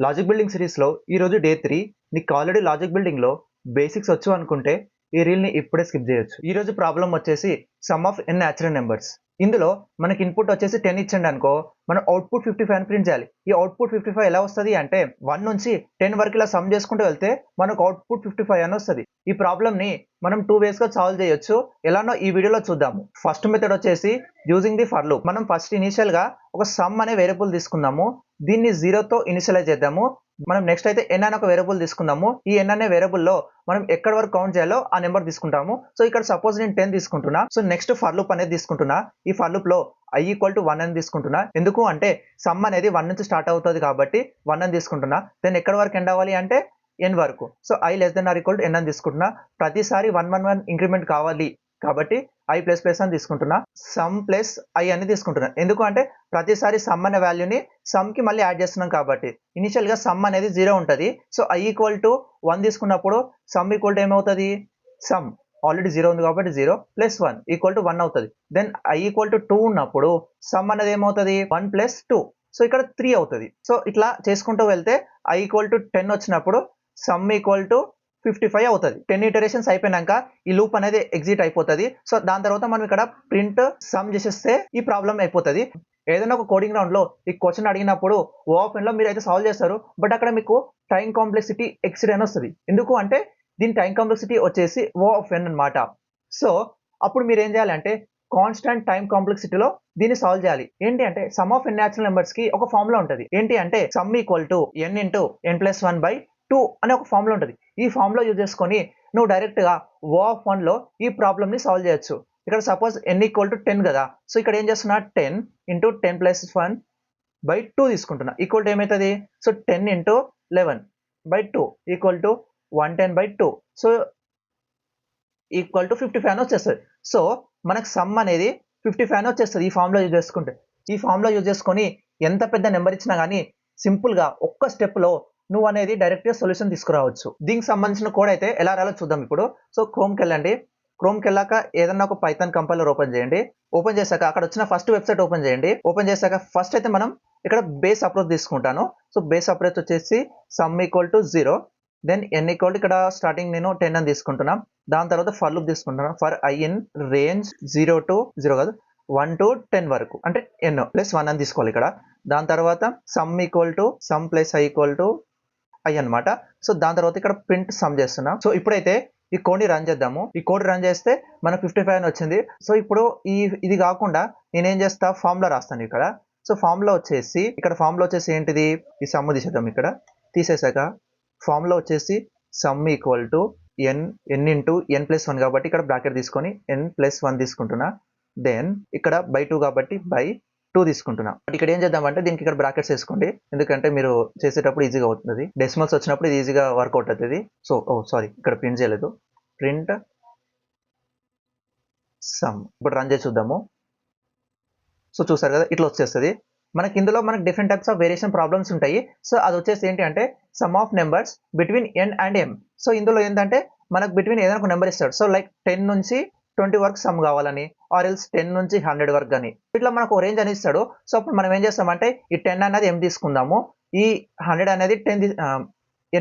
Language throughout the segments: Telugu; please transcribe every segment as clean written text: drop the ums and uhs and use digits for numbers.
లాజిక్ బిల్డింగ్ సిరీస్లో ఈరోజు డే 3. నీకు ఆల్రెడీ లాజిక్ బిల్డింగ్లో బేసిక్స్ వచ్చు అనుకుంటే ఈ రీల్ని ఇప్పుడే స్కిప్ చేయొచ్చు. ఈరోజు ప్రాబ్లం వచ్చేసి sum of N natural numbers. ఇందులో మనకి ఇన్పుట్ వచ్చేసి 10 ఇచ్చండి అనుకో, మనం అవుట్పుట్ 55 అని ప్రింట్ చేయాలి. ఈ అవుట్పుట్ 55 ఎలా వస్తుంది అంటే 1 నుంచి 10 వరకు ఇలా సమ్ చేసుకుంటూ వెళ్తే మనకు అవుట్పుట్ 55 అని వస్తుంది. ఈ ప్రాబ్లమ్ని మనం 2 వేస్గా సాల్వ్ చేయొచ్చు. ఎలానో ఈ వీడియోలో చూద్దాము. ఫస్ట్ మెథడ్ వచ్చేసి యూజింగ్ ది ఫర్ లూప్. మనం ఫస్ట్ ఇనిషియల్గా ఒక సమ్ అనే వేరియబుల్ తీసుకుందాము. దీన్ని 0తో ఇనిషియలైజ్ చేద్దాము. మనం నెక్స్ట్ అయితే n అనే ఒక వేరియబుల్ తీసుకుందాము. ఈ n అనే వేరియబుల్లో మనం ఎక్కడి వరకు కౌంట్ చేయాలో ఆ నెంబర్ తీసుకుంటాము. సో ఇక్కడ సపోజ్ నేను 10 తీసుకుంటున్నా. సో నెక్స్ట్ ఫర్ లూప్ అనేది తీసుకుంటున్నా. ఈ ఫర్ లూప్ లో i = 1 అని తీసుకుంటున్నా. ఎందుకు అంటే సమ్ అనేది 1 నుంచి స్టార్ట్ అవుతుంది కాబట్టి 1 అని తీసుకుంటున్నా. దెన్ ఎక్కడి వరకు ఎండ్ అవ్వాలి అంటే n వరకు. సో i <= n అని తీసుకుంటున్నా. ప్రతిసారి 1 1 1 ఇంక్రిమెంట్ కావాలి కాబట్టి i ప్లస్ ప్లస్ అని తీసుకుంటున్నా. సమ్ ప్లస్ i అని తీసుకుంటున్నా. ఎందుకు అంటే ప్రతిసారి సమ్ అనే వాల్యూని సమ్ కి మళ్ళీ యాడ్ చేస్తున్నాం కాబట్టి. ఇనిషియల్ గా సమ్ అనేది 0 ఉంటుంది. సో i = 1 తీసుకున్నప్పుడు సమ్ = ఏమవుతుంది, సమ్ ఆల్రెడీ 0 ఉంది కాబట్టి 0 ప్లస్ 1 = 1 అవుతుంది. దెన్ i = 2 ఉన్నప్పుడు సమ్ అనేది ఏమవుతుంది 1 ప్లస్ 2. సో ఇక్కడ 3 అవుతుంది. సో ఇట్లా చేసుకుంటూ వెళ్తే i = 10 వచ్చినప్పుడు సమ్ = 55 అవుతుంది. 10 ఇటరేషన్స్ అయిపోయినాక ఈ లూప్ అనేది ఎగ్జిట్ అయిపోతుంది. సో దాని తర్వాత మనం ఇక్కడ ప్రింట్ సమ్ చేసేస్తే ఈ ప్రాబ్లం అయిపోతుంది. ఏదైనా ఒక కోడింగ్ రౌండ్ లో ఈ క్వశ్చన్ అడిగినప్పుడు ఓ ఆఫ్ ఎన్ లో మీరు అయితే సాల్వ్ చేస్తారు. బట్ అక్కడ మీకు టైం కాంప్లెక్సిటీ ఎక్సిడ్ అని వస్తుంది. ఎందుకు అంటే దీని టైం కాంప్లెక్సిటీ వచ్చేసి ఓ ఆఫ్ ఎన్ అనమాట. సో అప్పుడు మీరు ఏం చేయాలంటే కాన్స్టెంట్ టైం కాంప్లెక్సిటీలో దీన్ని సాల్వ్ చేయాలి. ఏంటి అంటే sum of N natural numbers కి ఒక ఫార్ములా ఉంటుంది. ఏంటి అంటే సమ్ = n × n+1/2 అనే ఒక ఫార్ములా ఉంటుంది. ఈ ఫార్ములా యూజ్ చేసుకొని నువ్వు డైరెక్ట్ గా ఓ ఆఫ్ 1 లో ఈ ప్రాబ్లమ్ ని సాల్వ్ చేయొచ్చు. ఇక్కడ సపోజ్ n = 10 కదా. సో ఇక్కడ ఏం చేస్తున్నా 10 × 10+1/2 తీసుకుంటున్నా. ఈక్వల్ ఏమవుతుంది, సో 10 × 11/2 = 110/2. సో =55 అని వచ్చేస్తుంది. సో మనకు సమ్ అనేది 55 అని వచ్చేస్తుంది ఈ ఫార్ములా యూజ్ చేసుకుంటే. ఈ ఫార్ములా యూజ్ చేసుకొని ఎంత పెద్ద నెంబర్ ఇచ్చినా కానీ సింపుల్ గా ఒక్క స్టెప్ లో నువ్వు అనేది డైరెక్ట్ గా సొల్యూషన్ తీసుకురావచ్చు. దీనికి సంబంధించిన కోడ్ అయితే ఎలా రాయాలో చూద్దాం ఇప్పుడు. సో క్రోమ్కి వెళ్ళండి. క్రోమ్కి వెళ్ళాక ఏదన్నా ఒక పైథాన్ కంపైలర్ ఓపెన్ చేయండి. ఓపెన్ చేశాక అక్కడ వచ్చిన ఫస్ట్ వెబ్సైట్ ఓపెన్ చేయండి. ఓపెన్ చేశాక ఫస్ట్ అయితే మనం ఇక్కడ బేస్ అప్రోచ్ తీసుకుంటాను. సో బేస్ అప్రోచ్ వచ్చేసి సమ్ = 0. దెన్ n = ఇక్కడ స్టార్టింగ్ నేను 10 అని తీసుకుంటున్నాం. దాని తర్వాత ఫర్ లూప్ తీసుకుంటున్నాం. For i in range 0 to 0 కాదు 1 to 10 వరకు అంటే n ప్లస్ 1 అని తీసుకోవాలి ఇక్కడ. దాని తర్వాత some = sum plus i = i అన్నమాట. సో దాని తర్వాత ఇక్కడ ప్రింట్ సమ్ చేస్తున్నాం. సో ఇప్పుడైతే ఈ కోడ్ ని రన్ చేద్దాము. ఈ కోడ్ రన్ చేస్తే మనకు 55 అని వచ్చింది. సో ఇప్పుడు ఇది కాకుండా నేనేం చేస్తా ఫార్ములా రాస్తాను ఇక్కడ. సో ఫార్ములా వచ్చేసి ఇక్కడ ఫార్ములా వచ్చేసి ఏంటిది, ఈ సమ్ తీసేద్దాం. ఇక్కడ తీసేసాక ఫార్ములా వచ్చేసి సమ్ = n × n+1 కాబట్టి ఇక్కడ బ్రాకెట్ తీసుకొని n+1 తీసుకుంటున్నా. దెన్ ఇక్కడ /2 కాబట్టి /2 తీసుకుంటున్నా. బట్ ఇక్కడ ఏం చేద్దామంటే దీనికి ఇక్కడ బ్రాకెట్స్ వేసుకోండి. ఎందుకంటే మీరు చేసేటప్పుడు ఈజీగా అవుతుంది. డెసిమల్స్ వచ్చినప్పుడు ఇది ఈజీగా వర్కౌట్ అవుతుంది. సో సారీ ఇక్కడ ప్రింట్ చేయలేదు. Print some. ఇప్పుడు రన్ చేసి చూద్దాము. సో చూసారు కదా ఇట్లా వచ్చేస్తుంది. మనకి ఇందులో మనకి different types of variation problems ఉంటాయి. సో అది వచ్చేసి ఏంటి అంటే sum of numbers between n and m. So ఇందులో ఏంటంటే మనకు బిట్వీన్ ఏదైనా ఒక నెంబర్ ఇస్తాడు. సో లైక్ 10 నుంచి 20 వరకు సమ్ కావాలని, ఆర్ ఎల్స్ 10 నుంచి 100 వరకు అని ఇట్లా మనకు ఒక రేంజ్ అని ఇస్తాడు. సో అప్పుడు మనం ఏం చేస్తామంటే ఈ 10 అనేది m తీసుకుందాము, ఈ 100 అనేది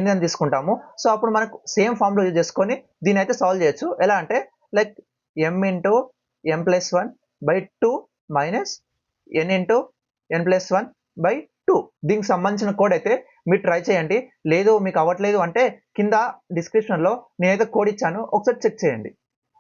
n అని తీసుకుంటాము. సో అప్పుడు మనకు సేమ్ ఫార్ములా యూజ్ చేసుకొని దీని అయితే సాల్వ్ చేయొచ్చు. ఎలా అంటే like m × n+1/2 minus n × n+1/2. దీనికి సంబంధించిన కోడ్ అయితే మీరు ట్రై చేయండి. లేదు మీకు అవ్వట్లేదు అంటే కింద డిస్క్రిప్షన్లో నేనైతే కోడ్ ఇచ్చాను, ఒకసారి చెక్ చేయండి.